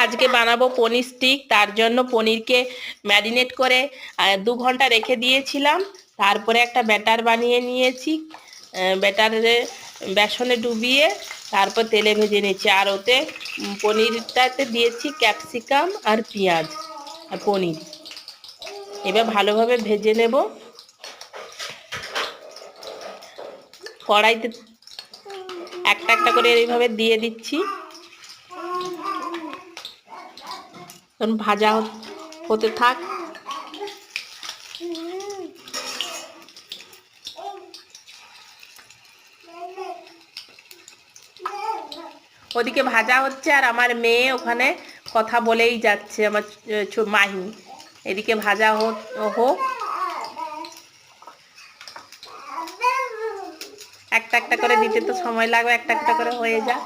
আজকে বানাবো পনির স্টিক। তার জন্য পনিরকে ম্যারিনেট করে 2 ঘন্টা রেখে দিয়েছিলাম। তারপরে একটা ব্যাটার বানিয়ে নিয়েছি। ব্যাটারে বেসনে ডুবিয়ে তারপর তেলে ভেজে নিয়েছি। আর ওতে পনিরটাতে দিয়েছি ক্যাপসিকাম আর পেঁয়াজ আর পনির। এবার ভালোভাবে ভেজে নেব। কড়াইতে একটা একটা করে এইভাবে দিয়ে দিচ্ছি। ভাজা হতে থাক। ওদিকে ভাজা হচ্ছে আর আমার মেয়ে ওখানে কথা বলেই যাচ্ছে, আমার মাহি। এদিকে ভাজা হোক। একটা একটা করে দিতে তো সময় লাগবে, একটা একটা করে হয়ে যাক।